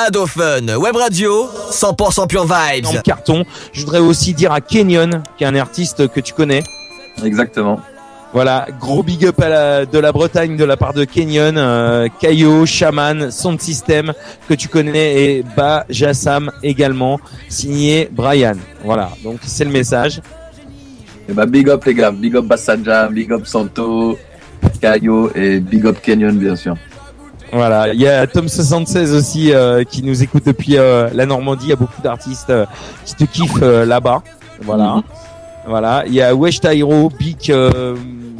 Ado Fun, Web Radio, 100% Pure Vibes. En carton. Je voudrais aussi dire à Kenyon, qui est un artiste que tu connais. Exactement. Voilà, gros big up de la Bretagne de la part de Kenyon, Kayo, Shaman, Sound System que tu connais et Jassam également, signé Brian. Voilà, donc c'est le message. Et big up les gars, big up Bassadja, big up Santo, Kayo et big up Kenyon bien sûr. Voilà, il y a Tom76 aussi qui nous écoute depuis la Normandie, il y a beaucoup d'artistes qui te kiffent là-bas. Voilà. Voilà, il y a Wesh Tyro, Big,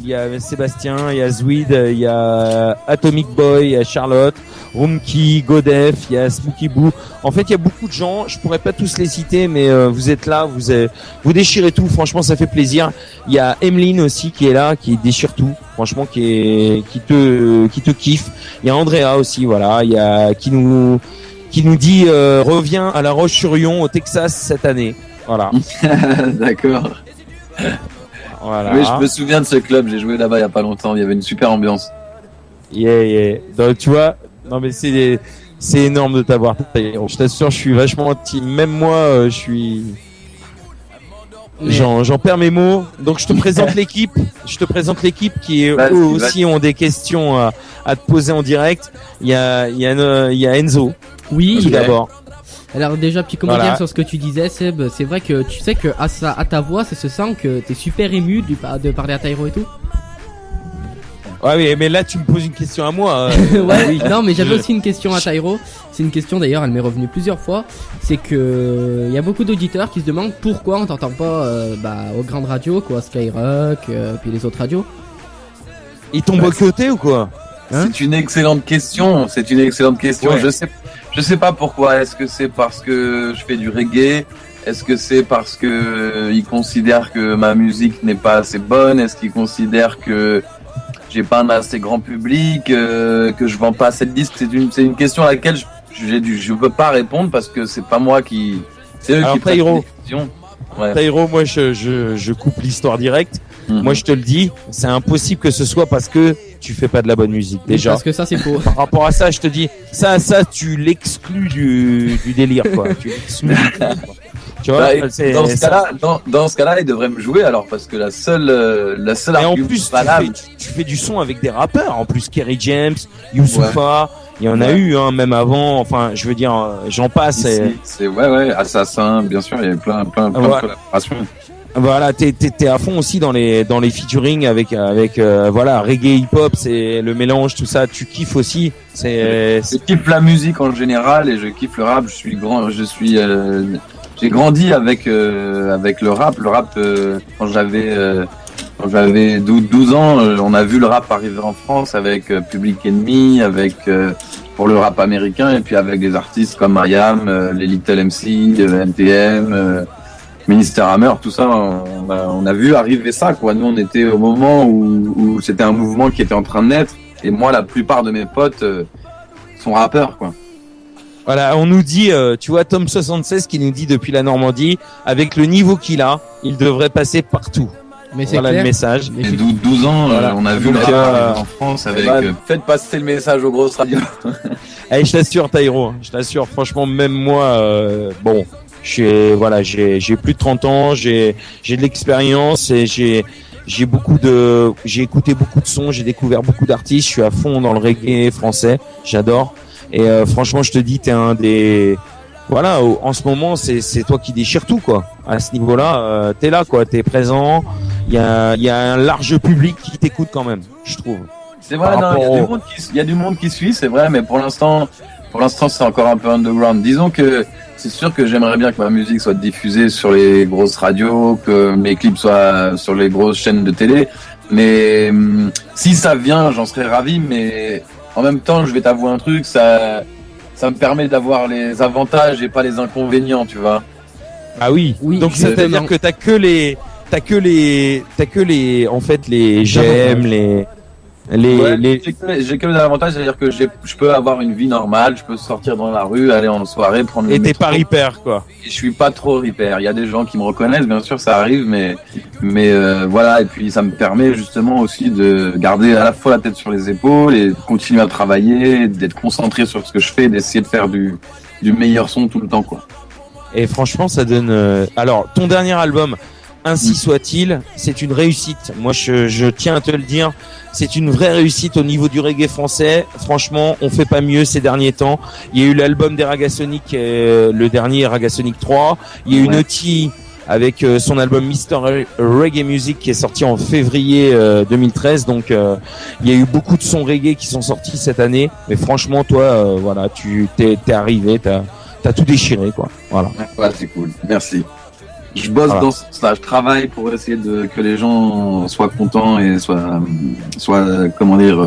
il y a Sébastien, il y a Zwid, il y a Atomic Boy, il y a Charlotte, Rumki, Godef, il y a Spooky Boo. En fait, il y a beaucoup de gens, je pourrais pas tous les citer, mais vous êtes là, vous déchirez tout, franchement, ça fait plaisir. Il y a Emeline aussi qui est là, qui déchire tout, franchement, qui te kiffe. Il y a Andrea aussi, voilà, il y a qui nous dit reviens à La Roche-sur-Yon au Texas cette année. Voilà. D'accord. Voilà. Oui, je me souviens de ce club, j'ai joué là-bas il y a pas longtemps, il y avait une super ambiance. Yeah. Donc, tu vois, non mais c'est énorme de t'avoir. Je t'assure, je suis vachement team. Même moi, j'en perds mes mots. Donc je te présente l'équipe. Je te présente l'équipe qui eux aussi ont des questions à te poser en direct. Il y a Enzo. Oui. Tout d'abord. Alors déjà, petit commentaire sur ce que tu disais, Seb. C'est vrai que tu sais que à ta voix, ça se sent que t'es super ému de parler à Tyro et tout. Ouais, mais là tu me poses une question à moi. Ouais, oui. Non, mais j'avais aussi une question à Tyro. C'est une question d'ailleurs, elle m'est revenue plusieurs fois. C'est que il y a beaucoup d'auditeurs qui se demandent pourquoi on t'entend pas aux grandes radios, quoi, Skyrock, puis les autres radios. Ils t'ont boycotté ou quoi? C'est une excellente question. Ouais. Je sais pas pourquoi. Est-ce que c'est parce que je fais du reggae? Est-ce que c'est parce que ils considèrent que ma musique n'est pas assez bonne? Est-ce qu'ils considèrent que j'ai pas un assez grand public, que je vends pas assez de disques? C'est une question à laquelle je peux pas répondre parce que c'est pas moi qui. C'est eux qui prennent les décisions. Ouais. Tyro, moi je coupe l'histoire directe. Moi je te le dis, c'est impossible que ce soit parce que tu fais pas de la bonne musique déjà. Parce que ça c'est faux. Par rapport à ça, je te dis, ça tu l'exclus du délire quoi. Tu l'exclus. Tu vois, dans ce cas-là, il devrait me jouer alors parce que la seule et en plus tu fais du son avec des rappeurs en plus, Kerry James, Youssoupha. Il y en a eu même avant, enfin je veux dire j'en passe. C'est Assassin, bien sûr, il y a plein de collaborations. Voilà, t'es à fond aussi dans les featuring avec reggae, hip hop, c'est le mélange, tout ça, tu kiffes aussi. Je kiffe la musique en général et je kiffe le rap. J'ai grandi avec le rap. Le rap quand j'avais 12 ans, on a vu le rap arriver en France avec Public Enemy, avec pour le rap américain et puis avec des artistes comme IAM, les Little MC, NTM. Minister Hammer, tout ça, on a vu arriver ça, quoi. Nous, on était au moment où c'était un mouvement qui était en train de naître. Et moi, la plupart de mes potes sont rappeurs, quoi. Voilà, on nous dit, tu vois, Tom76 qui nous dit depuis la Normandie, avec le niveau qu'il a, il devrait passer partout. Mais c'est voilà clair. Le message. Et 12 ans, on a vu le rap en France avec... faites passer le message aux grosses radios. Allez, je t'assure, Tyro, je t'assure, franchement, même moi, j'ai plus de 30 ans, j'ai de l'expérience et j'ai écouté beaucoup de sons, j'ai découvert beaucoup d'artistes, je suis à fond dans le reggae français, j'adore. Et franchement, je te dis, t'es un des en ce moment, c'est toi qui déchires tout, quoi. À ce niveau-là, t'es là, quoi, t'es présent. Il y a un large public qui t'écoute quand même, je trouve. C'est vrai, il y a du monde qui suit, c'est vrai, mais pour l'instant, c'est encore un peu underground. Disons que c'est sûr que j'aimerais bien que ma musique soit diffusée sur les grosses radios, que mes clips soient sur les grosses chaînes de télé. Mais si ça vient, j'en serais ravi. Mais en même temps, je vais t'avouer un truc, ça me permet d'avoir les avantages et pas les inconvénients, tu vois. Ah oui. Donc ça veut dire que t'as que les en fait les j'aime, j'ai que les avantages, c'est-à-dire que je peux avoir une vie normale, je peux sortir dans la rue, aller en soirée, prendre le métro. Et t'es pas ripper, quoi. Et je suis pas trop ripper. Il y a des gens qui me reconnaissent, bien sûr, ça arrive, mais voilà. Et puis ça me permet justement aussi de garder à la fois la tête sur les épaules et de continuer à travailler, d'être concentré sur ce que je fais, d'essayer de faire du du meilleur son tout le temps, quoi. Et franchement, ça donne. Alors, ton dernier album, Ainsi soit-il, c'est une réussite. Moi, je tiens à te le dire, c'est une vraie réussite au niveau du reggae français. Franchement, on fait pas mieux ces derniers temps. Il y a eu l'album des Ragasonic, le dernier Ragasonic 3. Il y a eu Naughty avec son album Mr. Reggae Music qui est sorti en février 2013. Donc, il y a eu beaucoup de sons reggae qui sont sortis cette année. Mais franchement, toi, voilà, tu t'es arrivé, t'as tout déchiré, quoi. Voilà. Ouais, c'est cool. Merci. Je bosse dans ça, je travaille pour essayer que les gens soient contents et soient comment dire,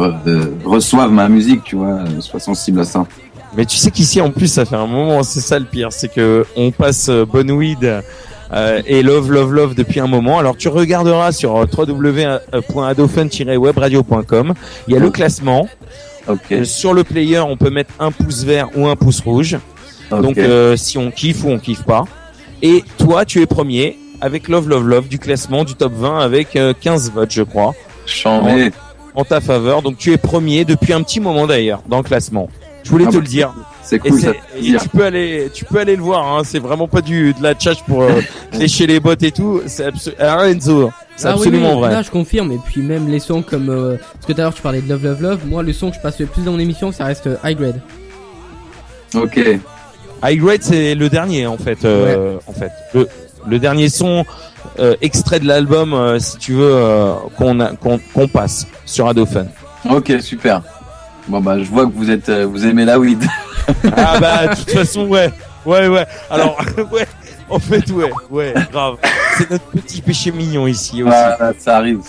reçoivent ma musique, tu vois, soient sensibles à ça. Mais tu sais qu'ici, en plus, ça fait un moment, c'est ça le pire, c'est que on passe Bonweed et Love depuis un moment. Alors tu regarderas sur www.adophone-webradio.com, il y a le classement. Sur le player, on peut mettre un pouce vert ou un pouce rouge. Donc si on kiffe ou on kiffe pas. Et toi, tu es premier avec Love du classement du top 20 avec 15 votes, je crois. En ta faveur. Donc tu es premier depuis un petit moment d'ailleurs dans le classement. Je voulais te le dire. C'est cool. Et tu peux aller le voir. Hein. C'est vraiment pas de la tchatch pour lécher les bottes et tout. C'est Enzo. C'est absolument vrai. Là, je confirme. Et puis même les sons comme parce que tout à l'heure tu parlais de Love. Moi, le son que je passe le plus dans mon émission, ça reste High Grade. Ok. High Grade, c'est le dernier en fait. Le dernier son extrait de l'album, si tu veux, qu'on passe sur Adophone. Ok, super. Bon bah, je vois que vous aimez la weed. Ah bah, de toute façon, ouais. Alors, en fait, ouais, grave. C'est notre petit péché mignon ici aussi. Ah, ça arrive.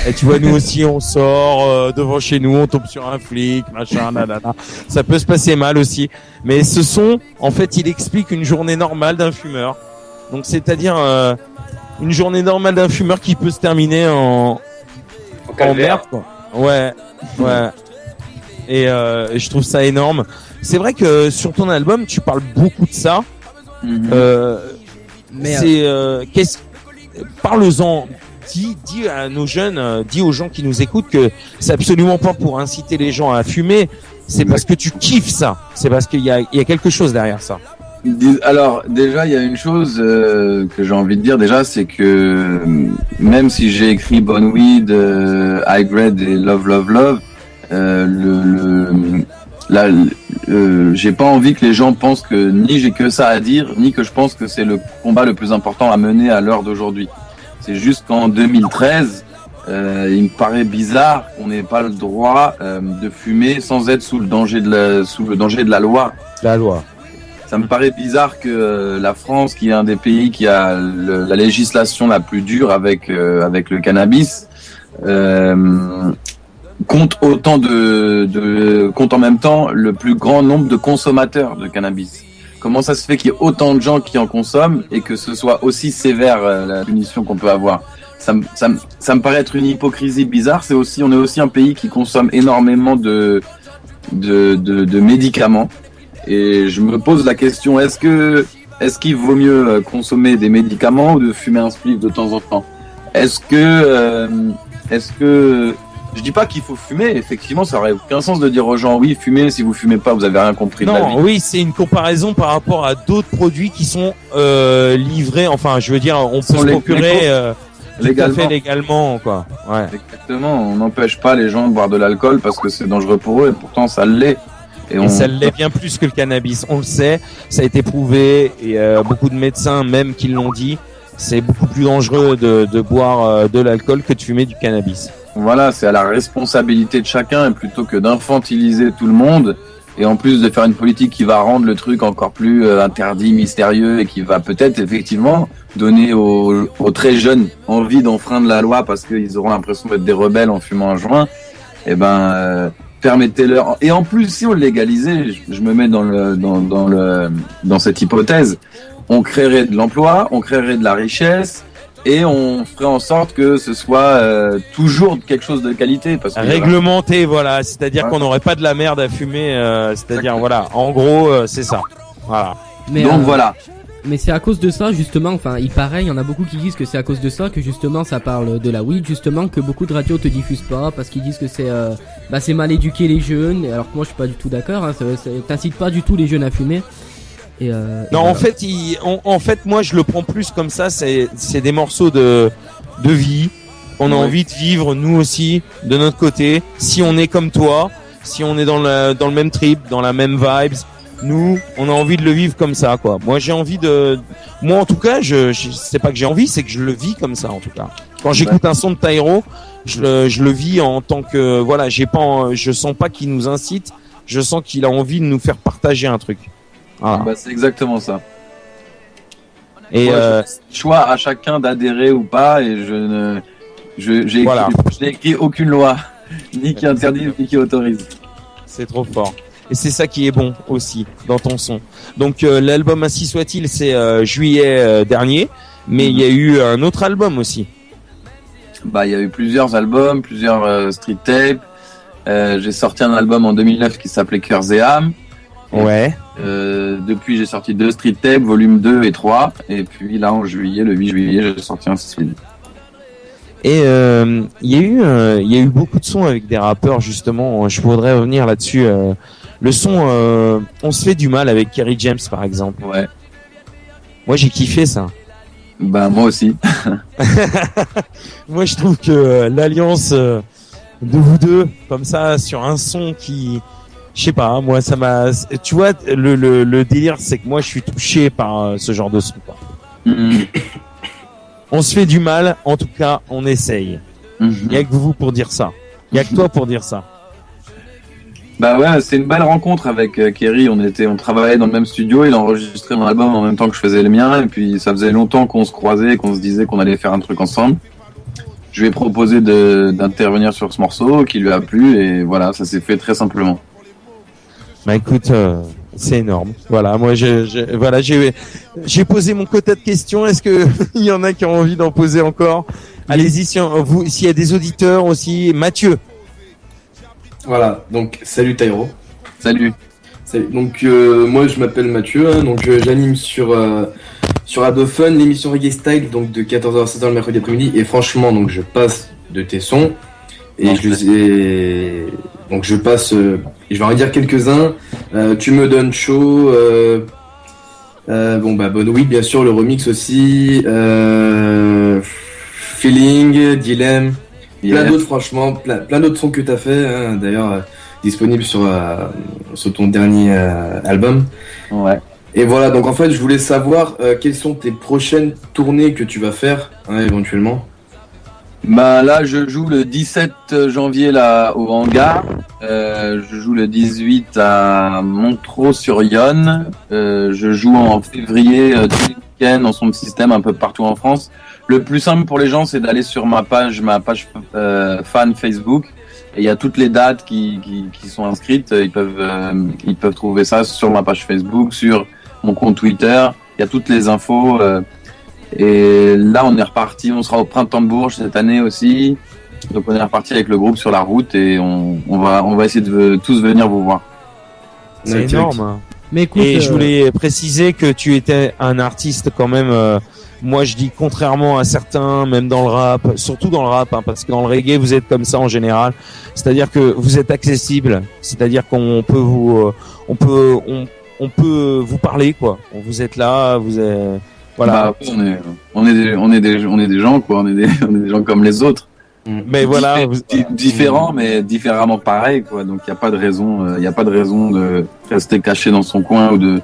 Et tu vois, nous aussi, on sort devant chez nous, on tombe sur un flic, machin, nanana. Ça peut se passer mal aussi. Mais ce son, en fait, il explique une journée normale d'un fumeur. Donc, c'est-à-dire une journée normale d'un fumeur qui peut se terminer en merde, quoi. Ouais. Et je trouve ça énorme. C'est vrai que sur ton album, tu parles beaucoup de ça. Mais parle-en. Dis à nos jeunes, dis aux gens qui nous écoutent que c'est absolument pas pour inciter les gens à fumer. C'est parce que tu kiffes ça. C'est parce qu'il y a quelque chose derrière ça. Alors déjà, il y a une chose que j'ai envie de dire déjà, c'est que même si j'ai écrit Bonweed, High Grade et Love, j'ai pas envie que les gens pensent que ni j'ai que ça à dire, ni que je pense que c'est le combat le plus important à mener à l'heure d'aujourd'hui. C'est juste qu'en 2013, il me paraît bizarre qu'on n'ait pas le droit de fumer sans être sous le danger de la loi. La loi. Ça me paraît bizarre que la France, qui est un des pays qui a la législation la plus dure avec le cannabis, compte autant compte en même temps le plus grand nombre de consommateurs de cannabis. Comment ça se fait qu'il y ait autant de gens qui en consomment et que ce soit aussi sévère la punition qu'on peut avoir? Ça me paraît être une hypocrisie bizarre. On est aussi un pays qui consomme énormément de médicaments. Et je me pose la question, est-ce qu'il vaut mieux consommer des médicaments ou de fumer un spliff de temps en temps? Est-ce que je dis pas qu'il faut fumer, effectivement, ça aurait aucun sens de dire aux gens oui, fumez, si vous fumez pas, vous avez rien compris de la vie. Oui, c'est une comparaison par rapport à d'autres produits qui sont livrés, enfin, je veux dire, on peut se procurer légalement, quoi. Ouais. Exactement, on n'empêche pas les gens de boire de l'alcool parce que c'est dangereux pour eux et pourtant ça l'est. Et ça l'est bien plus que le cannabis, on le sait, ça a été prouvé et beaucoup de médecins même qui l'ont dit, c'est beaucoup plus dangereux de boire de l'alcool que de fumer du cannabis. Voilà, c'est à la responsabilité de chacun et plutôt que d'infantiliser tout le monde et en plus de faire une politique qui va rendre le truc encore plus interdit, mystérieux et qui va peut-être effectivement donner aux très jeunes envie d'enfreindre la loi parce qu'ils auront l'impression d'être des rebelles en fumant un joint, permettez-leur. Et en plus, si on le légalisait, je me mets dans cette hypothèse, on créerait de l'emploi, on créerait de la richesse et on ferait en sorte que ce soit toujours quelque chose de qualité. Parce que, réglementé, voilà. C'est-à-dire qu'on n'aurait pas de la merde à fumer. C'est-à-dire, voilà. En gros, c'est ça. Voilà. Donc voilà. Mais c'est à cause de ça justement, enfin il paraît, il y en a beaucoup qui disent que c'est à cause de ça que justement ça parle de la weed, justement que beaucoup de radios te diffusent pas parce qu'ils disent que c'est mal éduquer les jeunes, alors que moi je suis pas du tout d'accord, hein, t'incites pas du tout les jeunes à fumer. Non, en fait, en fait, moi je le prends plus comme ça, c'est des morceaux de vie. On a envie de vivre nous aussi de notre côté. Si on est comme toi, si on est dans le même trip, dans la même vibes, nous, on a envie de le vivre comme ça, quoi. Moi, j'ai envie moi, en tout cas, c'est pas que j'ai envie, c'est que je le vis comme ça, en tout cas. Quand j'écoute un son de Tyro, je le vis en tant que, voilà, je sens pas qu'il nous incite, je sens qu'il a envie de nous faire partager un truc. Voilà. Bah, c'est exactement ça. Et choix à chacun d'adhérer ou pas, et j'ai écrit aucune loi, ni qui interdit, ni qui autorise. C'est trop fort. Et c'est ça qui est bon aussi dans ton son. Donc l'album Ainsi soit-il, c'est juillet dernier, mais il y a eu un autre album aussi. Bah, il y a eu plusieurs albums, plusieurs street tapes. J'ai sorti un album en 2009 qui s'appelait Cœurs et âmes. Ouais. Depuis, j'ai sorti 2 street tapes, volume 2 et 3. Et puis là, en juillet, le 8 juillet, j'ai sorti un street. Et il y a eu beaucoup de sons avec des rappeurs justement. Je voudrais revenir là-dessus. Le son On se fait du mal avec Kerry James par exemple. Ouais. Moi j'ai kiffé ça. Bah moi aussi. Moi je trouve que l'alliance de vous deux comme ça sur un son qui, je sais pas, moi ça m'a, tu vois, le délire c'est que moi je suis touché par ce genre de son, quoi. On se fait du mal, en tout cas on essaye. Y a que vous pour dire ça. Y a que toi pour dire ça. Bah ouais, c'est une belle rencontre avec Kerry. On travaillait dans le même studio. Il a enregistré mon album en même temps que je faisais le mien. Et puis ça faisait longtemps qu'on se croisait, qu'on se disait qu'on allait faire un truc ensemble. Je lui ai proposé d'intervenir sur ce morceau, qui lui a plu, et voilà, ça s'est fait très simplement. Bah écoute, c'est énorme. Voilà, moi j'ai posé mon quota de questions. Est-ce que il y en a qui ont envie d'en poser encore? Allez-y, s'il y a des auditeurs aussi. Mathieu. Voilà, donc salut Tyro. Salut. Donc moi je m'appelle Mathieu, hein, donc j'anime sur Ado Fun l'émission Reggae Style, donc de 14h à 16h le mercredi après-midi, et franchement donc je passe de tes sons et donc je passe, je vais en dire quelques-uns. Tu me donnes chaud, Bonne oui bien sûr, le remix aussi, Feeling, Dilemme. Plein d'autres, franchement, plein d'autres sons que t'as fait, hein, d'ailleurs disponibles sur ton dernier album. Ouais. Et voilà, donc en fait, je voulais savoir quelles sont tes prochaines tournées que tu vas faire, hein, éventuellement. Bah là, je joue le 17 janvier là au Hangar. Je joue le 18 à Montreux-sur-Yonne. Je joue en février tous les week-ends en son de système un peu partout en France. Le plus simple pour les gens, c'est d'aller sur ma page fan Facebook. Et il y a toutes les dates qui sont inscrites. Ils peuvent trouver ça sur ma page Facebook, sur mon compte Twitter. Il y a toutes les infos. Et là, on est reparti. On sera au Printemps de Bourges cette année aussi. Donc, on est reparti avec le groupe sur la route et on va essayer de tous venir vous voir. C'est énorme. Mais écoute, et je voulais préciser que tu étais un artiste quand même. Moi, je dis contrairement à certains, même dans le rap, surtout dans le rap, hein, parce que dans le reggae, vous êtes comme ça en général. C'est-à-dire que vous êtes accessible. C'est-à-dire qu'on peut on peut vous parler, quoi. Vous êtes là, vous êtes, voilà. Bah, on est des gens, quoi. On est des gens comme les autres. Mais voilà, différents, mais différemment pareil, quoi. Donc, il y a pas de raison de rester caché dans son coin ou de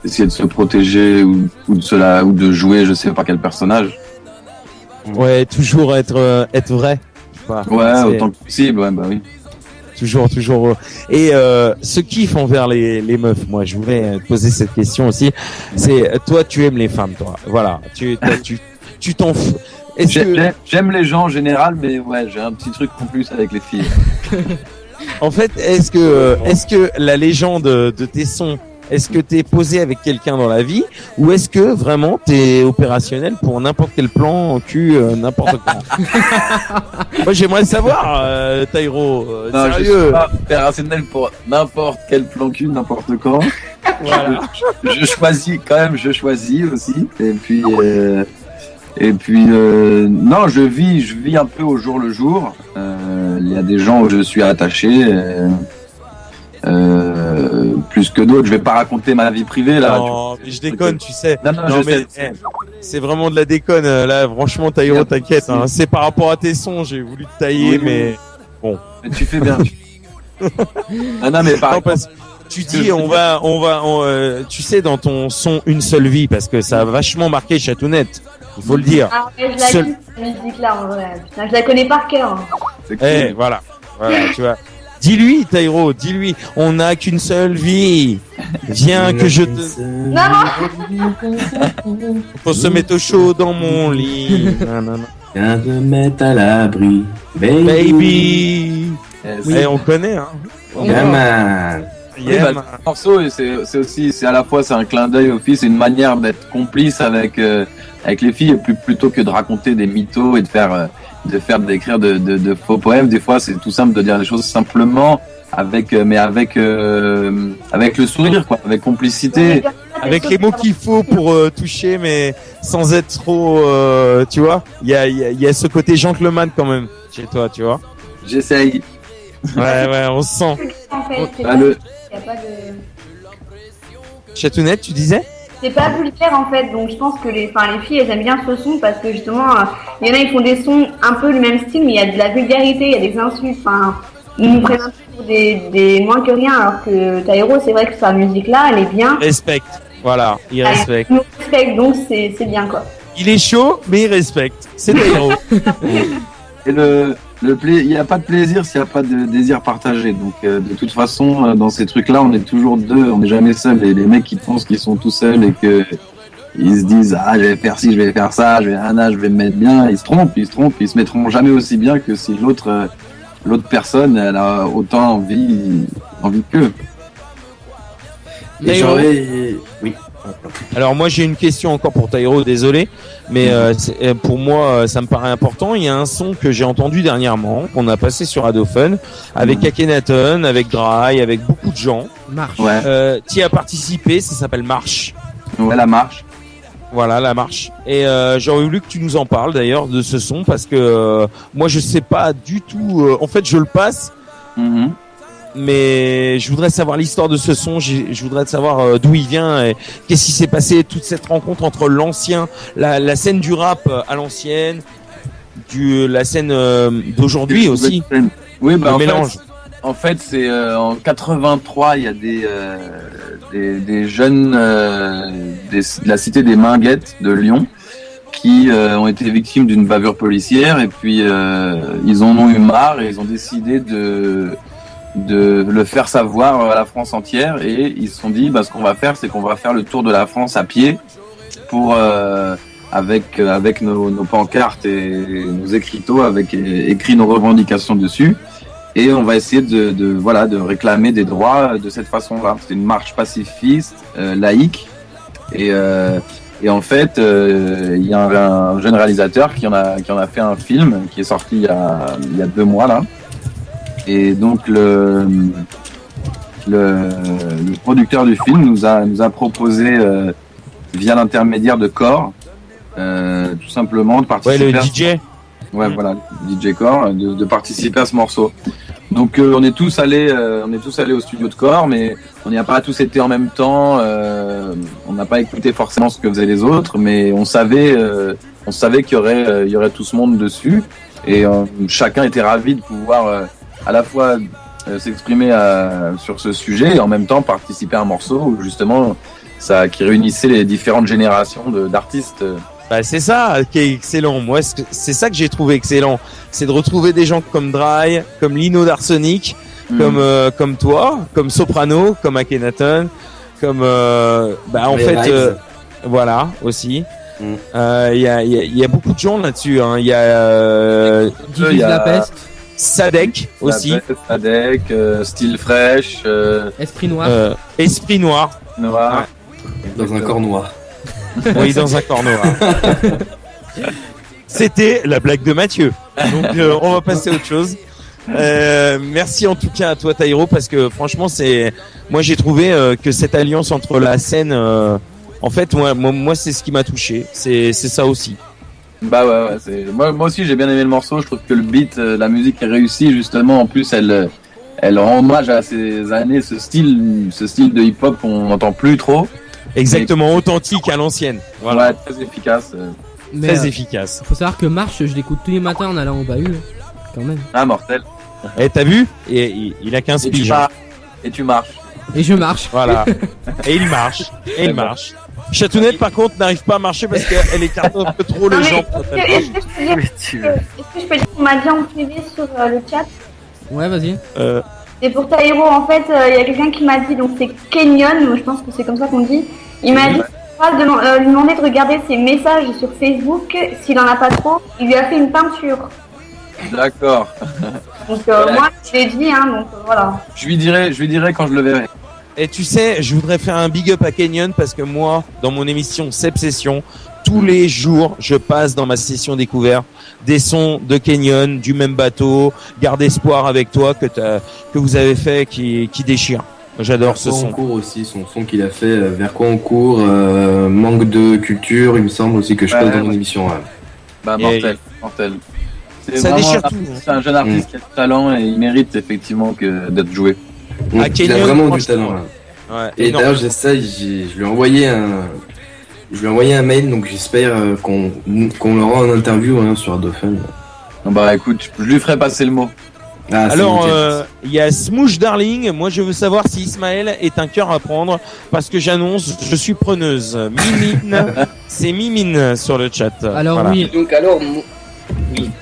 essayer de se protéger ou de jouer je sais pas quel personnage. Ouais, toujours être vrai. Ouais, autant que possible, ouais, bah oui. Toujours. Et ce kiff envers les meufs, moi je voulais te poser cette question aussi. C'est toi, tu aimes les femmes, toi. Voilà, tu t'en fous. J'aime les gens en général, mais ouais, j'ai un petit truc en plus avec les filles. En fait, est-ce que la légende de tes sons, est-ce que t'es posé avec quelqu'un dans la vie, ou est-ce que vraiment t'es opérationnel pour n'importe quel plan en cul, n'importe quand? Moi j'aimerais savoir, Tyro, Non, sérieux. je suis pas opérationnel pour n'importe quel plan cul, n'importe quand. Voilà. Je choisis aussi. Non, je vis un peu au jour le jour. Il y a des gens où je suis attaché. Plus que d'autres, je vais pas raconter ma vie privée là. Non, mais je déconne, tu sais. Non, je mais sais. c'est vraiment de la déconne. Là, franchement, Taïro, t'inquiète. Hein. C'est par rapport à tes sons, j'ai voulu te tailler, Oui, mais bon. Mais tu fais bien. Non, mais par Non, exemple, parce que tu dis, tu sais, dans ton son Une seule vie, parce que ça a vachement marqué Chatounette. Il faut le dire. Ah ouais, je la Seul- kiffe, cette musique-là, en vrai. Putain, je la connais par cœur. Hein. c'est Eh, cool. voilà, tu vois. Dis-lui, Taïro, dis-lui, on n'a qu'une seule vie. Viens que je te... Faut se mettre au chaud dans mon lit. Nanana. Viens te mettre à l'abri, Baby. Oui. Eh, on connaît, hein. Yeah, man. Yeah, Oui, man. le morceau, et c'est aussi, c'est à la fois, c'est un clin d'œil aux filles, c'est une manière d'être complice avec les filles, et plutôt que de raconter des mythos et d'écrire de faux poèmes. Des fois, c'est tout simple de dire les choses simplement, avec le sourire, quoi, avec complicité. Avec les mots qu'il faut pour toucher, mais sans être trop, tu vois. Il y a ce côté gentleman quand même chez toi, tu vois. J'essaye. Ouais, on se sent. En fait, c'est Ah, pas, le- y a pas de... Chatounette, tu disais? C'est pas vulgaire en fait, donc je pense que les filles elles aiment bien ce son parce que justement, il y en a ils font des sons un peu le même style, mais il y a de la vulgarité, il y a des insultes, ils nous prennent un peu pour des moins que rien, alors que Taïro, c'est vrai que sa musique là, elle est bien. Respecte. Voilà, il respecte. Il nous respecte, donc c'est bien quoi. Il est chaud, mais il respecte. C'est le héros. Et il n'y a pas de plaisir s'il n'y a pas de désir partagé. Donc, de toute façon, dans ces trucs-là, on est toujours deux, on n'est jamais seul. Et les mecs qui pensent qu'ils sont tout seuls et que ils se disent, ah, je vais faire ci, je vais faire ça, je vais me mettre bien, ils se trompent, ils se mettront jamais aussi bien que si l'autre personne, elle a autant envie qu'eux. Et j'aurais... Oui. Alors moi j'ai une question encore pour Taïro, désolé, mais pour moi ça me paraît important. Il y a un son que j'ai entendu dernièrement, qu'on a passé sur Adofun, avec Akhenaton, avec Dry, avec beaucoup de gens. Marche. Ouais, T'y as participé, ça s'appelle Marche. ouais, la marche. Voilà, la marche. Et j'aurais voulu que tu nous en parles d'ailleurs de ce son, parce que moi je sais pas du tout. En fait je le passe, Mhm. mais je voudrais savoir l'histoire de ce son. Je voudrais savoir d'où il vient et qu'est-ce qui s'est passé, toute cette rencontre entre la scène du rap à l'ancienne, la scène d'aujourd'hui aussi, Oui, bah le en fait, mélange. En fait, c'est en 83, il y a des jeunes de la cité des Minguettes de Lyon qui ont été victimes d'une bavure policière et puis ils en ont eu marre et ils ont décidé de le faire savoir à la France entière et ils se sont dit bah ce qu'on va faire c'est qu'on va faire le tour de la France à pied pour avec nos pancartes et nos écriteaux avec écrit nos revendications dessus. Et on va essayer de réclamer des droits de cette façon-là. C'est une marche pacifiste, laïque. Et en fait, il y a un jeune réalisateur qui en a fait un film qui est sorti il y a 2 mois là. Et donc le producteur du film nous a proposé via l'intermédiaire de Core, tout simplement de participer. Ouais, le DJ. Ouais, voilà, DJ Core, de participer à ce morceau. Donc on est tous allés au studio de Core, mais on n'y a pas tous été en même temps. On n'a pas écouté forcément ce que faisaient les autres, mais on savait qu'il y aurait tout ce monde dessus, et chacun était ravi de pouvoir à la fois s'exprimer sur ce sujet et en même temps participer à un morceau où justement qui réunissait les différentes générations d'artistes. Bah, c'est ça qui est excellent. Moi, c'est ça que j'ai trouvé excellent. C'est de retrouver des gens comme Dry, comme Lino d'Arsenic, comme toi, comme Soprano, comme Akhenaton, comme, en fait, voilà, aussi. Il y a beaucoup de gens là-dessus, hein. Il y a, Divise la peste. Sadek aussi. Sadek, Style Fresh, Esprit Noir. Esprit Noir. Noir. Dans un corps noir. Oui, dans un corps noir. C'était la blague de Mathieu. Donc, on va passer à autre chose. Merci en tout cas à toi Taïro parce que franchement moi j'ai trouvé que cette alliance entre la scène en fait moi c'est ce qui m'a touché, c'est ça aussi. Bah ouais, moi aussi j'ai bien aimé le morceau, je trouve que le beat, la musique est réussie justement, en plus elle rend hommage à ces années, ce style de hip-hop qu'on n'entend plus trop. Exactement, authentique à l'ancienne. Voilà, ouais, très efficace. Mais, très efficace. Faut savoir que Marche, je l'écoute tous les matins en allant au bahut, quand même. Ah, mortel. Et t'as vu? Et il a 15 piges. Et tu marches. Et je marche. Voilà. Et il marche. Et il marche. Chatounette, par contre, n'arrive pas à marcher parce qu'elle écarte un peu trop les jambes. Est-ce que je peux dire qu'on m'a dit en privé sur le chat? Ouais, vas-y. Et pour Taïro, en fait, il y a quelqu'un qui m'a dit, donc c'est Kenyon, je pense que c'est comme ça qu'on dit. Il m'a dit lui demander de regarder ses messages sur Facebook, s'il en a pas trop. Il lui a fait une peinture. D'accord. Donc moi, je l'ai dit, hein, donc voilà. Je lui dirai quand je le verrai. Et tu sais, je voudrais faire un big up à Kenyon parce que moi, dans mon émission Seb Session, tous les jours, je passe dans ma session découverte des sons de Kenyon, du même bateau, Garde espoir avec toi que vous avez fait qui déchire. J'adore ce son. On court aussi, son son qu'il a fait, Vers quoi on court, manque de culture, il me semble aussi que je passe dans mon émission. Ouais. Bah mortel. Ça déchire tout. C'est un jeune artiste qui a du talent et il mérite effectivement d'être joué. À il Kenyon, a vraiment du talent. Là. Ouais, et d'ailleurs, je lui ai envoyé un mail, donc j'espère qu'on l'aura en interview sur Adofun. Bah écoute, je lui ferai passer le mot. Ah, alors, il y a Smoosh Darling. Moi, je veux savoir si Ismaël est un cœur à prendre parce que j'annonce, je suis preneuse. Mimine, c'est Mimine sur le chat. Alors voilà. oui. Donc alors,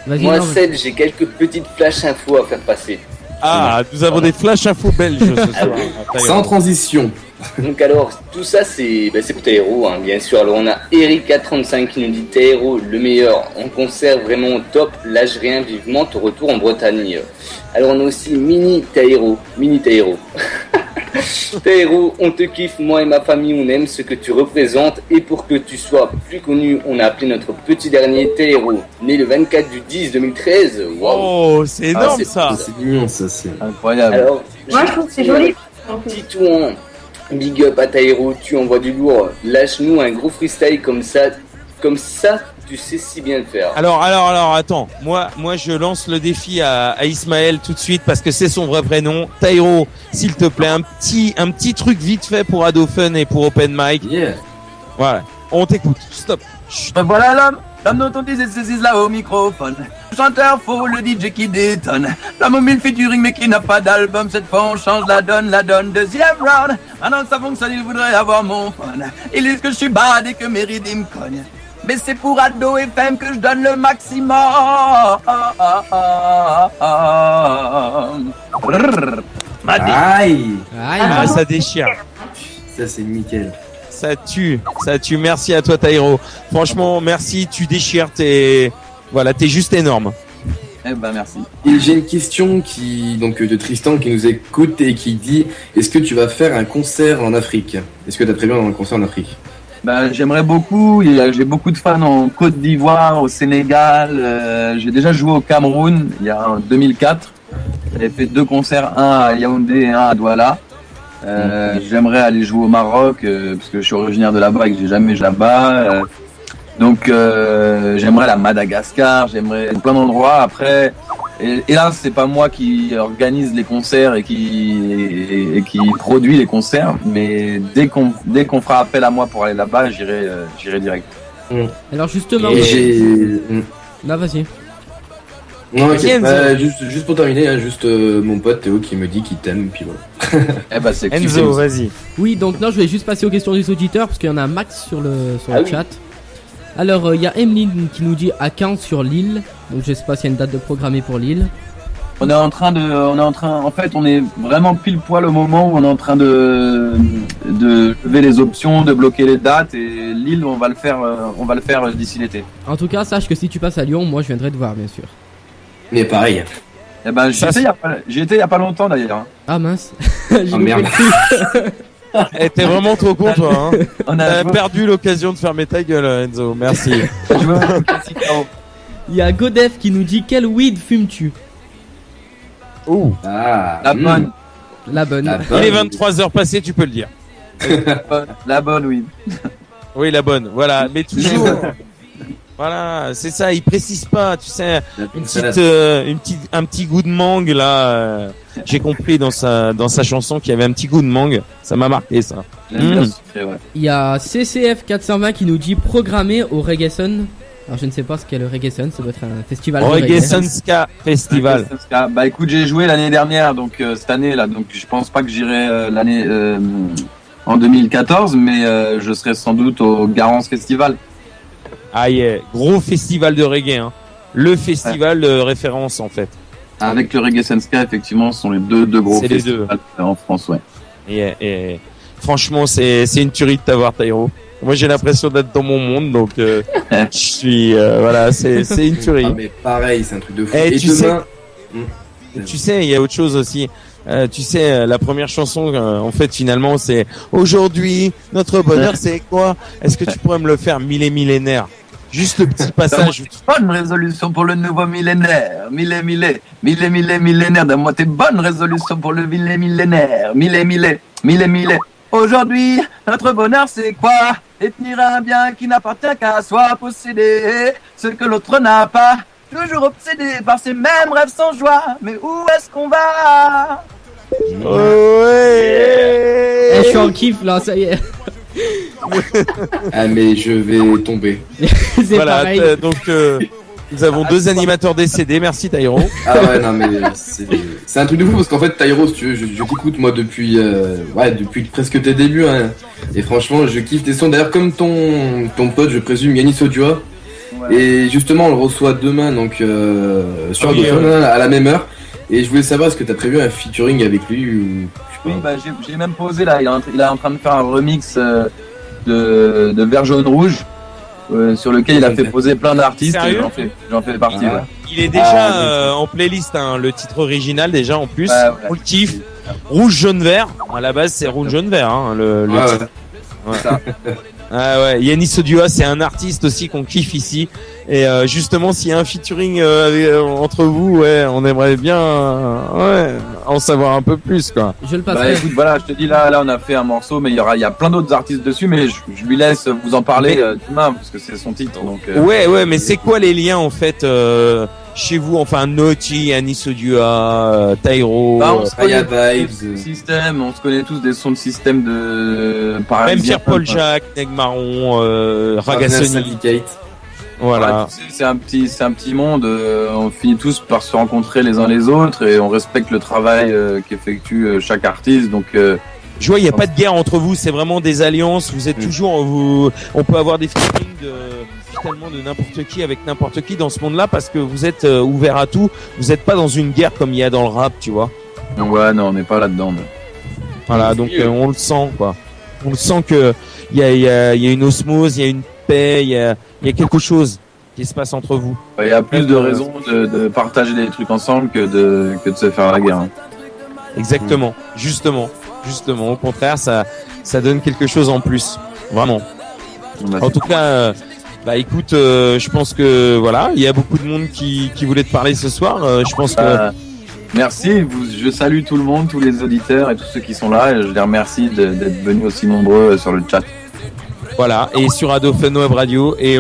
moi, Seb, j'ai quelques petites flash infos à faire passer. Ah, nous avons des flash infos belges ce soir. Sans transition. Donc alors, tout ça c'est pour Taïro, hein, bien sûr. Alors on a Erika35 qui nous dit Taïro, le meilleur, en concert vraiment au top, lâche rien, vivement ton retour en Bretagne. Alors on a aussi Mini Taïro. Taïro, on te kiffe, moi et ma famille, on aime ce que tu représentes et pour que tu sois plus connu, on a appelé notre petit dernier Taïro, né le 24 du 10 2013. Wow. Oh, c'est énorme ça. C'est mignon ça, c'est incroyable. Alors, moi je trouve que c'est joli. Titouan, big up à Taïro, tu envoies du lourd. Lâche-nous un gros freestyle comme ça, tu sais si bien le faire. Alors, attends. Moi, je lance le défi à Ismaël tout de suite parce que c'est son vrai prénom. Taïro, s'il te plaît, un petit truc vite fait pour Adofun et pour Open Mic. Yeah. Voilà. On t'écoute. Stop. Voilà l'homme dont on disait c'est là au microphone. Le chanteur faux, le DJ qui détonne. L'homme au mille featuring mais qui n'a pas d'album. Cette fois on change la donne. Deuxième round. Maintenant que ça fonctionne, il voudrait avoir mon fun. Ils disent que je suis bad et que mes rythmes me cognent. Mais c'est pour Ado FM que je donne le maximum. Aïe. Ah, ça déchire. Ça c'est nickel. Ça tue. Merci à toi, Taïro. Franchement, merci. Tu déchires. T'es juste énorme. Eh ben merci. Et j'ai une question de Tristan qui nous écoute et qui dit: est-ce que tu vas faire un concert en Afrique? Est-ce que tu as prévu un concert en Afrique? Bah, j'aimerais beaucoup. J'ai beaucoup de fans en Côte d'Ivoire, au Sénégal. J'ai déjà joué au Cameroun il y a en 2004. J'avais fait 2 concerts, un à Yaoundé et un à Douala. J'aimerais aller jouer au Maroc parce que je suis originaire de là-bas et que j'ai jamais joué là-bas. Donc j'aimerais la Madagascar, j'aimerais plein d'endroits. Après, et là c'est pas moi qui organise les concerts et qui produit les concerts, mais dès qu'on fera appel à moi pour aller là-bas, j'irai direct. Alors justement, là vas-y. Non, okay. Juste pour terminer, mon pote Théo qui me dit qu'il t'aime, puis voilà. Eh ben, c'est Enzo, vas-y. Oui, donc non, je vais juste passer aux questions des auditeurs parce qu'il y en a Max sur le chat. Alors, il y a Emeline qui nous dit à 15 sur Lille. Donc, je sais pas s'il y a une date de programmée pour Lille. En fait, on est vraiment pile poil au moment où on est en train de lever les options, de bloquer les dates, et Lille, on va le faire d'ici l'été. En tout cas, sache que si tu passes à Lyon, moi je viendrai te voir, bien sûr. Mais pareil. Eh ben, j'y étais il y a pas longtemps d'ailleurs. Ah mince. Oh merde. T'es vraiment trop con, toi. Hein. On a perdu l'occasion de fermer ta gueule, Enzo. Merci. Il y a Godef qui nous dit: quel weed fumes-tu? Oh. Ah, La bonne. La bonne. La Il est bonne. 23h passées, tu peux le dire. La bonne, oui. Oui, la bonne. Voilà, mais toujours. Voilà, c'est ça. Il précise pas, tu sais, un petit goût de mangue là. J'ai compris dans sa chanson qu'il y avait un petit goût de mangue. Ça m'a marqué ça. J'aime bien sucré, ouais. Il y a CCF 420 qui nous dit programmé au Reggaeton. Alors je ne sais pas ce qu'est le Reggaeton, ça doit être un festival de reggae. Reggaeton Ska Festival. Bah écoute, j'ai joué l'année dernière, donc cette année là, donc je pense pas que j'irai l'année en 2014, mais je serai sans doute au Garance Festival. Ah yeah, gros festival de reggae, hein. Le festival de référence en fait. Avec le Reggae Ska, effectivement, ce sont les deux gros C'est les festivals en France, ouais. Et franchement, c'est une tuerie de t'avoir, Taïro. Moi, j'ai l'impression d'être dans mon monde, donc je suis voilà, c'est une tuerie. Ah, mais pareil, c'est un truc de fou. Et tu demain... Tu sais, il y a autre chose aussi. Tu sais, la première chanson, en fait, finalement, c'est aujourd'hui notre bonheur, c'est quoi? Est-ce que tu pourrais me le faire mille et millénaires? Juste le petit passage. Bonne résolution pour le nouveau millénaire. Millénaire. Donne-moi tes bonnes résolutions pour le millénaire. Millénaire. Aujourd'hui, notre bonheur, c'est quoi? Détenir un bien qui n'appartient qu'à soi, posséder ce que l'autre n'a pas. Toujours obsédé par ces mêmes rêves sans joie. Mais où est-ce qu'on va? Je suis en kiff là, ça y est. Ah, mais je vais tomber. C'est Voilà, pareil. donc nous avons deux animateurs décédés. Merci, Taïro. Ah ouais, non, mais c'est un truc de fou parce qu'en fait, Taïro, si tu veux, je t'écoute moi depuis presque tes débuts. Hein. Et franchement, je kiffe tes sons. D'ailleurs, comme ton pote, je présume, Yanis Odua. Ouais. Et justement, on le reçoit demain, donc sur Adophone, à la même heure. Et je voulais savoir, est-ce que tu as prévu un featuring avec lui ou... Oui, bah, j'ai même posé là. Il est en train de faire un remix de Vert Jaune Rouge sur lequel il a fait poser plein d'artistes. J'en fais partie. Ouais. Il est déjà en playlist, hein, le titre original déjà en plus. On le kiffe. Rouge, jaune, vert. À la base, c'est rouge, jaune, vert. Hein, le titre. Ouais. Ça. Ah ouais, Yanis Odua, c'est un artiste aussi qu'on kiffe ici. Et justement, s'il y a un featuring entre vous, ouais, on aimerait bien en savoir un peu plus, quoi. Je le passerai. Bah, écoute, voilà, je te dis là, on a fait un morceau, mais il y a plein d'autres artistes dessus, mais je lui laisse vous en parler demain parce que c'est son titre. Donc. Ouais, mais c'est quoi les liens en fait chez vous, enfin Naughty, Yanis Odua, Taïro, bah, on se connaît tous des sons de système de même Pierre-Paul Jacques, Negmaron, Ragazzoni. Voilà. C'est un petit monde. On finit tous par se rencontrer les uns les autres et on respecte le travail qu'effectue chaque artiste. Donc, je vois, il n'y a pas de guerre entre vous. C'est vraiment des alliances. Vous êtes toujours. On peut avoir des feelings finalement de n'importe qui avec n'importe qui dans ce monde-là parce que vous êtes ouvert à tout. Vous n'êtes pas dans une guerre comme il y a dans le rap, tu vois. Ouais, non, on n'est pas là-dedans. Mais... Voilà, donc on le sent, quoi. On le sent que il y a une osmose, il y a une paix, il y a quelque chose qui se passe entre vous. Il y a plus de raisons de partager des trucs ensemble que de se faire la guerre. Hein. Exactement, justement. Au contraire, ça donne quelque chose en plus, vraiment. En tout cas, bah écoute, je pense que voilà, il y a beaucoup de monde qui voulait te parler ce soir. Je pense que merci, je salue tout le monde, tous les auditeurs et tous ceux qui sont là. Et je les remercie d'être venus aussi nombreux sur le chat. Voilà, et sur Adophone Web Radio. Et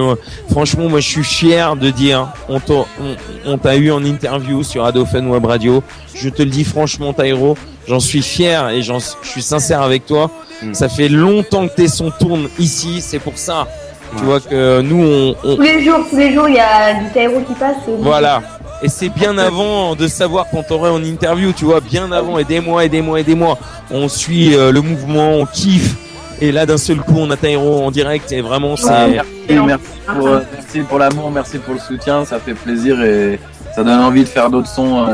franchement, moi je suis fier de dire, on t'a eu en interview sur Adophone Web Radio. Je te le dis franchement, Taïro, j'en suis fier et je suis sincère avec toi. Ça fait longtemps que tes sons tournent ici, c'est pour ça. Tu vois que nous, Tous les jours, il y a du Taïro qui passe. Voilà. Et c'est bien avant de savoir qu'on t'aurait en interview, tu vois, bien avant, et des mois. On suit le mouvement, on kiffe. Et là, d'un seul coup, on a Taïro en direct et vraiment, c'est... Merci pour l'amour, merci pour le soutien, ça fait plaisir et ça donne envie de faire d'autres sons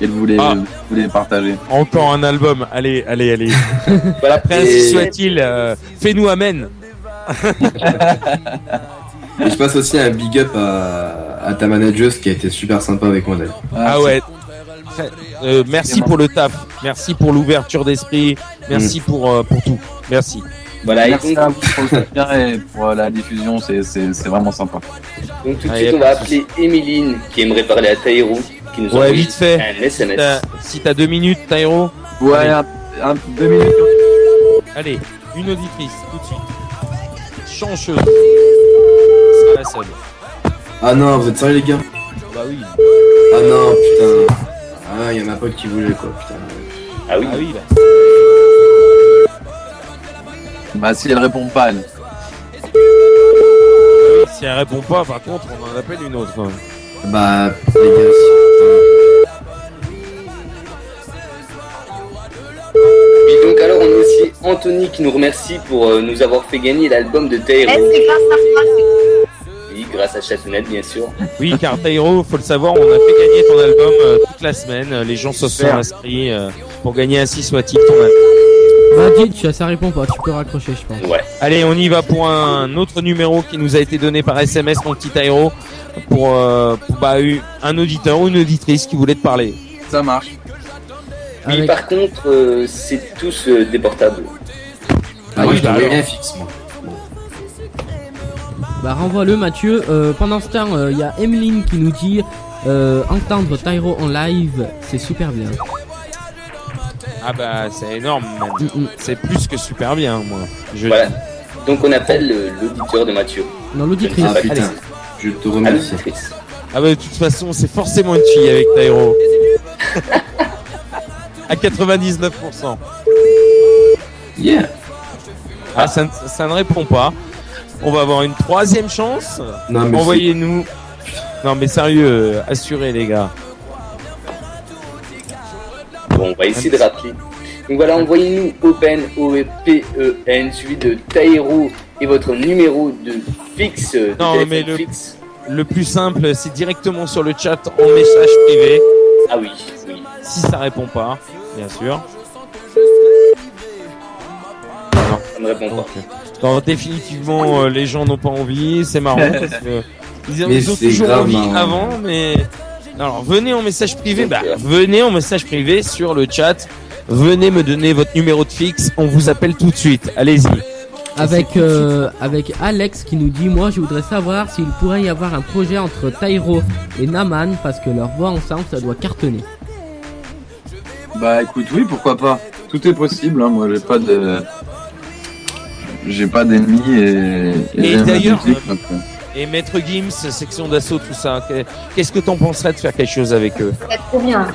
et de vous les partager. Encore un album, allez. Voilà, après, ainsi soit-il, fais-nous amen. Et je passe aussi un big up à ta manageuse qui a été super sympa avec moi d'ailleurs. Ah ouais. Merci pour le taf, merci pour l'ouverture d'esprit, merci pour tout. Merci. Voilà, merci à vous pour le soutien et pour la diffusion, c'est vraiment sympa. Donc tout de suite, on va appeler Emeline qui aimerait parler à Taïro. qui nous a Ouais, envoyé vite fait. un SMS. Si t'as 2 minutes, Tairo. Ouais, Allez. 2 minutes. Allez, une auditrice, tout de suite. Chanceuse. C'est la seule. Ah non, vous êtes sérieux les gars? Bah oui. Ah non, putain. Ah, y'a ma pote qui voulait quoi, putain. Ah oui. Ah oui, bah. Bah, si elle répond pas, elle. Oui, si elle répond pas, par contre, on en appelle une autre. Hein. Bah, les gars, si. Et donc alors on a aussi Anthony qui nous remercie pour nous avoir fait gagner l'album de Tairo. C'est grâce à moi. Oui, grâce à Châteauneuf bien sûr. Oui, car Tairo, faut le savoir, on a fait gagner ton album toute la semaine. Les gens se sont inscrits pour gagner ainsi soit-il ton album. Bah, dis, ça répond pas, tu peux raccrocher, je pense. Ouais. Allez, on y va pour un autre numéro qui nous a été donné par SMS, mon petit Tairo, pour un auditeur ou une auditrice qui voulait te parler. Ça marche. Oui, Avec- par contre, c'est tous des portables. Ah oui, je bah t'envoie alors. rien fixe, moi. Bah, renvoie-le, Mathieu. Pendant ce temps, il y a Emeline qui nous dit entendre Tairo en live, c'est super bien. Ah bah, c'est énorme, man. C'est plus que super bien, moi. Je Voilà. dis. Donc on appelle l'auditeur de Mathieu. Non, l'auditrice. Ah putain, Allez. je te Ah, remercie. l'auditrice. Ah bah, de toute façon, c'est forcément une fille avec Tairo. À 99%. Yeah. Ah, ça ne répond pas. On va avoir une troisième chance. Non, mais Envoyez-nous. Non, mais sérieux, assurez, les gars. Bon, on va essayer de rappeler. Donc voilà, envoyez-nous Open, O-P-E-N, suivi de Tairo et votre numéro de fixe. De Non, téléphone mais fixe. Le plus simple, c'est directement sur le chat en message privé. Ah oui, oui. Si ça répond pas, bien sûr. Ça ne répond pas. Donc, non, définitivement, les gens n'ont pas envie. C'est marrant parce que ils Mais ont c'est toujours grave envie marrant. avant, mais alors venez en message privé. Donc, Bah, venez en message privé sur le chat. Venez me donner votre numéro de fixe. On vous appelle tout de suite. Allez-y. Avec Alex qui nous dit moi je voudrais savoir s'il pourrait y avoir un projet entre Tairo et Naman parce que leur voix ensemble ça doit cartonner. Bah écoute, oui, pourquoi pas. Tout est possible, hein. Moi j'ai pas d'ennemis et j'aime la d'ailleurs, musique, donc, Et Maître Gims, section d'assaut, tout ça. Qu'est-ce que t'en penserais de faire quelque chose avec eux? C'est trop bien.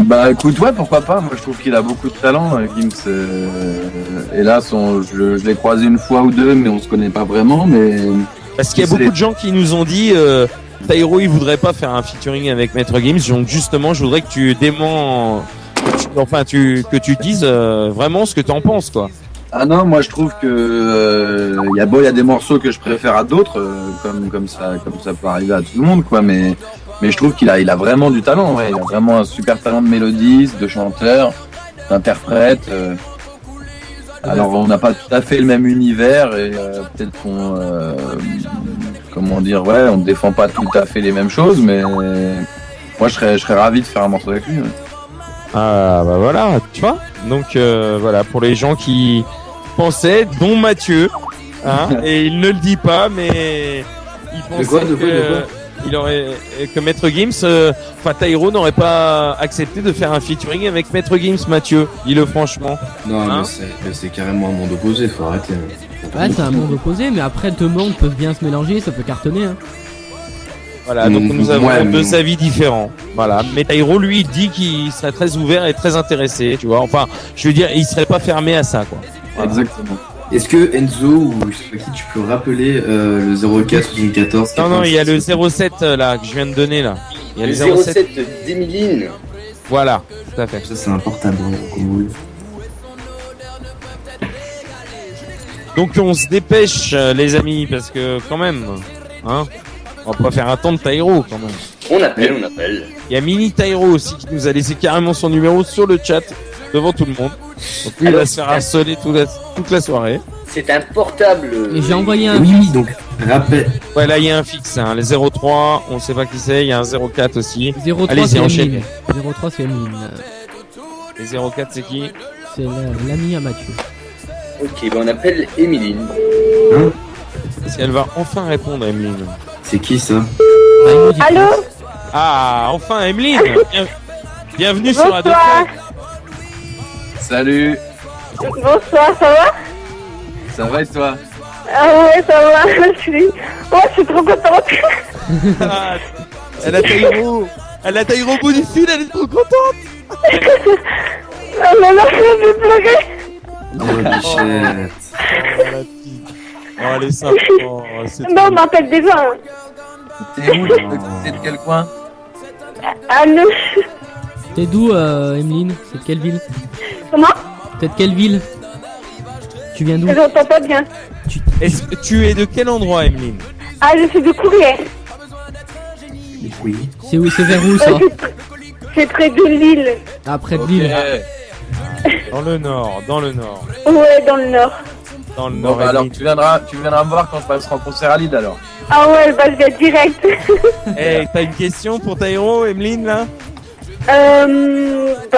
Bah écoute, ouais, pourquoi pas. Moi je trouve qu'il a beaucoup de talent, Gims. Hélas, je l'ai croisé une fois ou deux, mais on se connaît pas vraiment. Mais Parce qu'il y a beaucoup de gens qui nous ont dit Tairo il voudrait pas faire un featuring avec Maître Gims, donc justement je voudrais que tu déments, que tu dises vraiment ce que tu en penses quoi. ah non, moi je trouve que il y a des morceaux que je préfère à d'autres, comme ça peut arriver à tout le monde quoi. Mais je trouve qu'il a vraiment du talent. Ouais. Il a vraiment un super talent de mélodiste, de chanteur, d'interprète. Alors on n'a pas tout à fait le même univers et peut-être qu'on comment dire, ouais, on ne défend pas tout à fait les mêmes choses, mais moi je serais ravi de faire un morceau avec lui. Ouais. Ah bah voilà, tu vois. Donc voilà pour les gens qui pensaient, dont Mathieu, hein, et il ne le dit pas, mais il pensait De quoi il aurait que Maître Gims, Tairo n'aurait pas accepté de faire un featuring avec Maître Gims, Mathieu. Dis-le franchement. Non, Hein mais c'est carrément un monde opposé, faut arrêter. Ouais c'est un monde opposé mais après deux mondes peuvent bien se mélanger, ça peut cartonner hein. Voilà, donc nous avons Ouais, deux avis différents. Voilà, mais Tairo lui il dit qu'il serait très ouvert et très intéressé, tu vois. Enfin, je veux dire, il serait pas fermé à ça, quoi. Voilà. Exactement. Est-ce que Enzo ou je sais pas qui, tu peux rappeler le 04 74 Non, il y a le 07 là que je viens de donner là. Il y a Le 07 d'Emiline. Voilà, tout à fait. Ça c'est un portable, hein, comme vous voulez. Donc on se dépêche les amis parce que quand même, hein, on va pas faire attendre Tairo quand même. On appelle. Il y a Mini Tairo aussi qui nous a laissé carrément son numéro sur le chat devant tout le monde. Donc lui il va se faire harceler toute la soirée. C'est un portable. Et j'ai envoyé un Oui, donc rappel. Ouais là il y a un fixe, hein, les 03, on sait pas qui c'est, il y a un 04 aussi. 03 Allez-y, c'est enchaînez. Emeline. 03 c'est Emeline. Les 04 c'est qui? C'est l'ami à Mathieu. Ok, ben on appelle Emiline. Est-ce qu'elle va enfin répondre Emeline? C'est qui ça? Bah, il nous dit Allô? Ah, enfin, Emeline. Bienvenue sur Bonsoir. Adophone. Salut, Bonsoir, ça va? ça va et toi? Ah ouais, ça va. Je suis trop contente. Ah, elle a Taïro. Elle a Taïro au bout du fil, elle est trop contente. Ah là là, je vais pleurer. Oh, bichette. Oh, la petite. Oh, elle est sympa. Oh, c'est Non, on m'appelle déjà. Hein. T'es où? T'es de quel coin? Allô? T'es d'où, Emeline? C'est de quelle ville? Comment? T'es de quelle ville? Tu viens d'où? Je n'entends pas bien. Est-ce que tu es de quel endroit, Emeline? Ah, je suis de Courrières. Oui. C'est où? C'est vers où ça? C'est près de Lille. Ah, près de Ok. Lille. Dans le nord, dans le nord. Ouais, dans le nord. Dans le Bon, nord, bah, alors Emeline. tu viendras me voir quand je passerai en concert à Lille alors. Ah ouais, bah je vais direct. Hey, t'as une question pour Taïro, Emeline, là? Bah,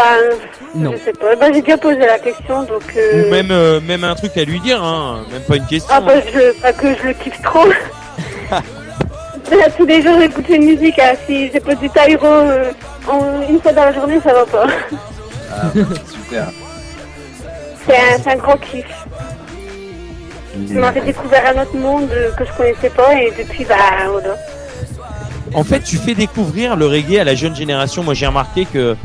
Non. je sais pas. Bah j'ai déjà posé la question, donc. Ou même un truc à lui dire, hein. Même pas une question. Ah bah pas que je le kiffe trop. Là, tous les jours j'écoute une musique. Hein. Si j'ai pas du Taïro une fois dans la journée, ça va pas. Ah, super. C'est un grand kiff. Ça m'a fait découvrir un autre monde que je connaissais pas et depuis bah voilà. En fait, tu fais découvrir le reggae à la jeune génération. Moi, j'ai remarqué que,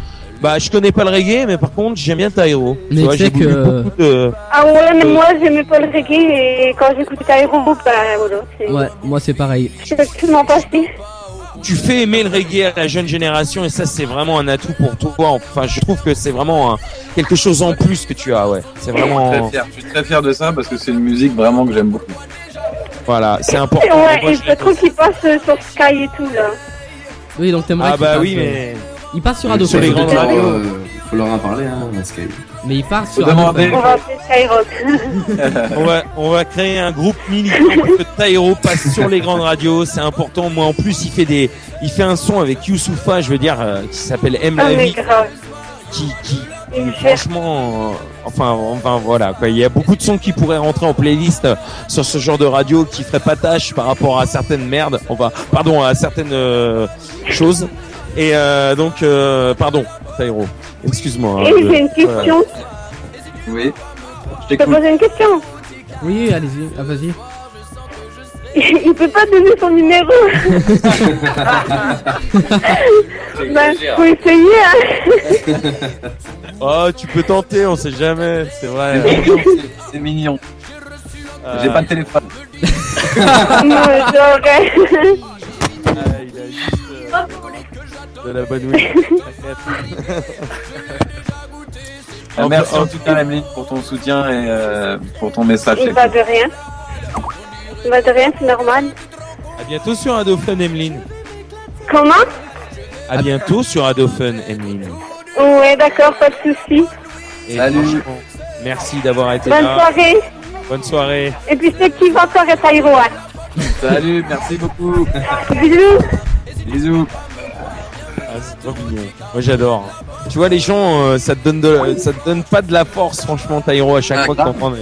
bah, je connais pas le reggae, mais par contre, j'aime bien Taïro. Mais Tu vois, tu sais j'ai que- vu beaucoup de... Ah ouais, mais moi j'aimais pas le reggae et quand j'écoute Taïro, bah voilà. C'est Ouais, moi c'est pareil. absolument passé. Tu fais aimer le reggae à la jeune génération et ça, c'est vraiment un atout pour toi. Enfin, je trouve que c'est vraiment quelque chose en plus que tu as, ouais. C'est vraiment, Je suis très fier de ça parce que c'est une musique vraiment que j'aime beaucoup. voilà, c'est important. Ouais, Moi, et je trouve qu'il passe sur Sky et tout là. Oui, donc t'aimerais Ah qu'il bah passe, oui, mais il passe sur Sur Adophone. les grandes radios. Faut leur en parler, hein, Sky. Mais il part Faut sur demander. Adophone. On va appeler Skyrock. on va créer un groupe militant pour que Taïro passe sur les grandes radios. C'est important. Moi, en plus, il fait un son avec Youssoufa, je veux dire, qui s'appelle M Ah la mais vie, grave. qui Il me fait- franchement, enfin voilà quoi. Il y a beaucoup de sons qui pourraient rentrer en playlist sur ce genre de radio qui ferait pas tâche par rapport à certaines merdes. Pardon, à certaines choses. Et donc, pardon, Taïro. Excuse-moi. Et j'ai une question. Oui. Je Je peux t'écoute. poser une question. Oui, allez-y, ah, vas-y. Il peut pas donner son numéro. Bah, faut essayer, hein. Oh, tu peux tenter, on sait jamais. C'est vrai. C'est mignon. Euh, J'ai pas de téléphone. Non, j'aurais. il a juste de la bonne weed. Merci en tout cas, Emeline, pour ton soutien et pour ton message. Il va de rien. Il va de rien, c'est normal. À bientôt sur Adophone, Emeline. Comment? À bientôt sur Adophone, Emeline. Ouais, d'accord, pas de soucis. Et Salut. franchement, merci d'avoir été Bonne là. soirée. Bonne soirée. Et puis c'est qui va encore être Taïro, hein. Salut, merci beaucoup. Bisous. Bisous. Ah, c'est trop mignon. Moi, j'adore. Tu vois, les gens, ça te donne pas de la force, franchement, Taïro, à chaque Ah, fois que grave. t'entends.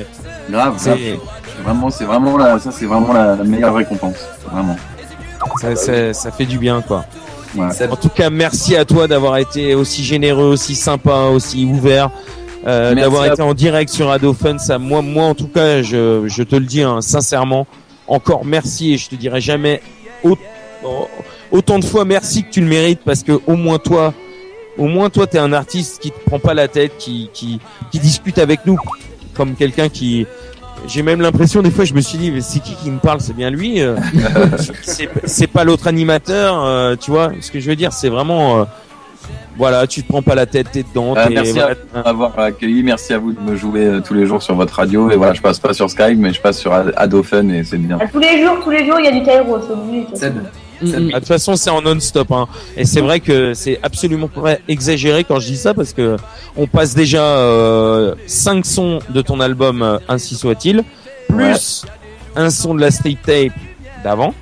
Grave, C'est- grave. C'est vraiment la meilleure récompense. Vraiment. ça fait du bien, quoi. Ouais. En tout cas, merci à toi d'avoir été aussi généreux, aussi sympa, aussi ouvert, Merci d'avoir à été en direct sur Adophone. Ça, moi, en tout cas, je te le dis hein, sincèrement. Encore merci et je te dirai jamais autant de fois merci que tu le mérites parce que au moins toi, t'es un artiste qui te prend pas la tête, qui discute avec nous comme quelqu'un qui. J'ai même l'impression des fois, je me suis dit, mais c'est qui me parle, c'est bien lui. C'est pas l'autre animateur, tu vois. Ce que je veux dire, c'est vraiment, voilà, tu te prends pas la tête, t'es dedans. Merci voilà. à vous de m'avoir accueilli. Merci à vous de me jouer tous les jours sur votre radio. Et voilà, je passe pas sur Skype, mais je passe sur Adophone et c'est bien. Tous les jours, il y a du Taïro, c'est obligé. ça. Seb, De toute façon, c'est en non-stop. Hein. Et c'est vrai que c'est absolument pas exagéré quand je dis ça parce que on passe déjà 5 sons de ton album Ainsi soit-il, plus un son de la street tape d'avant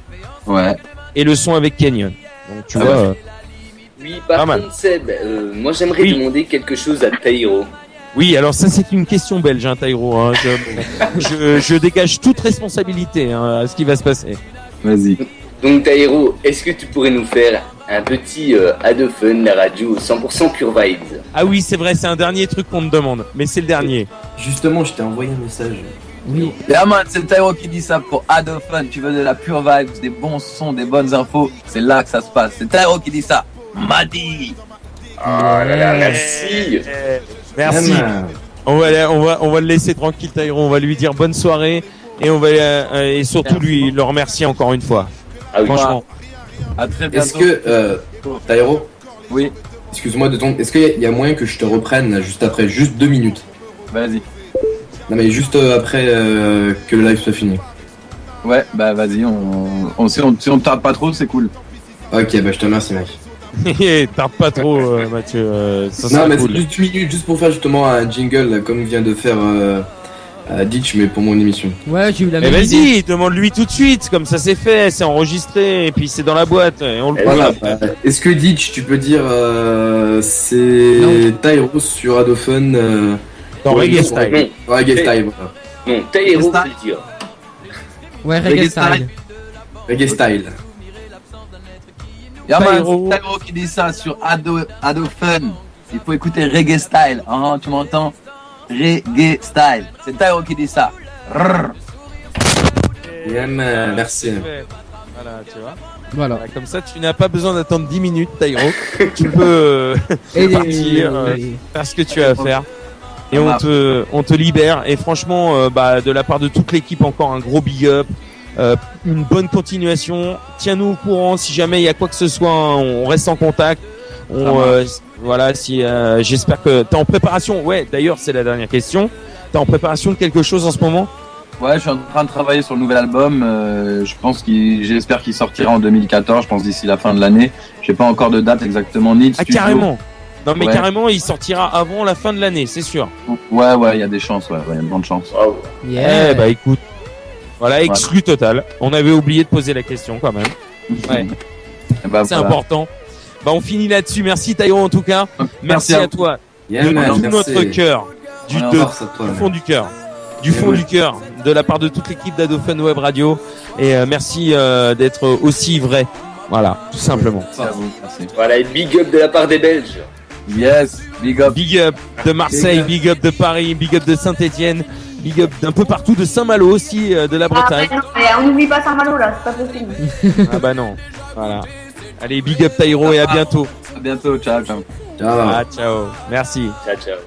Ouais. et le son avec Kenyon. Donc tu Ah vois. ouais. Oui, par Pas mal. contre, Seb, moi j'aimerais Oui. demander quelque chose à Taïro. Oui, alors ça c'est une question belge, hein, Taïro. Hein. Je dégage toute responsabilité hein, à ce qui va se passer. Vas-y. Donc Taïro, est-ce que tu pourrais nous faire un petit Ado Fun, la radio 100% Pure Vibes. Ah oui, c'est vrai, c'est un dernier truc qu'on te demande, mais c'est le dernier. Justement, je t'ai envoyé un message. Oui. Yeah man, c'est Tyro qui dit ça pour Ado Fun. Tu veux de la pure vibes, des bons sons, des bonnes infos. C'est là que ça se passe. C'est Tyro qui dit ça. Madi. Oh là là, merci. Merci. On va le laisser tranquille, Tyro. On va lui dire bonne soirée et on va et surtout lui le remercier encore une fois. Ah oui. Franchement. À très bientôt. Est-ce que, Tyro, Oui, excuse-moi de ton. Est-ce qu'il y a moyen que je te reprenne juste après, juste 2 minutes? vas-y. Non, mais juste après que le live soit fini. Ouais, bah vas-y, si on tarde pas trop, c'est cool. Ok, bah je te remercie, mec. Tarde pas trop, Mathieu. Ça Non, sera mais cool. c'est juste 2 minutes, juste pour faire justement un jingle, là, comme vient de faire Ditch, mais pour mon émission. Ouais, j'ai eu la Mais même idée. vas-y, demande-lui tout de suite, comme ça c'est fait, c'est enregistré, et puis c'est dans la boîte, et on le Voilà. voit. Est-ce que Ditch, tu peux dire c'est Non. Tyro sur Adofun Dans Reggae Style. Non, Reggae Style, voilà. non, Taïro peut le dire. Ouais, Reggae Reggae Style. Style. Reggae Style. Y'a man, Tyro. c'est Tyro qui dit ça sur Ado Fun. Il faut écouter Reggae Style. Hein, tu m'entends? Reggae Style. C'est Tyro qui dit ça. Rrr. Yeah, man, merci. Voilà, tu vois. Voilà. Voilà, comme ça, tu n'as pas besoin d'attendre 10 minutes, Tyro. Tu peux Et partir, faire ce que tu as à faire. Et on te libère. Et franchement, de la part de toute l'équipe, encore un gros big up. Une bonne continuation. Tiens-nous au courant si jamais il y a quoi que ce soit. Hein, on reste en contact. Voilà, si j'espère que t'es en préparation. Ouais, d'ailleurs, c'est la dernière question. T'es en préparation de quelque chose en ce moment? Ouais, je suis en train de travailler sur le nouvel album. J'espère qu'il sortira en 2014. Je pense d'ici la fin de l'année. J'ai pas encore de date exactement ni de Ah, studio. carrément. Non, mais Ouais. carrément, il sortira avant la fin de l'année, c'est sûr. Ouais, il y a des chances. Ouais, il y a de grandes chances. Waouh. Yeah. Eh bah écoute, voilà, exclu total. On avait oublié de poser la question quand même. Ouais, Et bah, c'est voilà. important. Bah on finit là-dessus. Merci Tyro en tout cas. Merci à toi Yeah, de man, tout merci. notre cœur, du On est en de- force à toi, du man. fond du cœur, du fond Ouais. du cœur, de la part de toute l'équipe d'Adofun Web Radio. Et merci d'être aussi vrai. Voilà, tout simplement. Merci à vous. Merci. Voilà, et big up de la part des Belges. Yes, big up. Big up de Marseille, big up de Paris, big up de Saint-Étienne, big up d'un peu partout, de Saint-Malo aussi, de la Ah, Bretagne. mais non, mais on n'oublie pas Saint-Malo là, c'est pas possible. Ah bah non, voilà. Allez, big up Tyro et à bientôt. À bientôt. Ciao, ciao. Ciao. Ah ciao, merci. Ciao, ciao.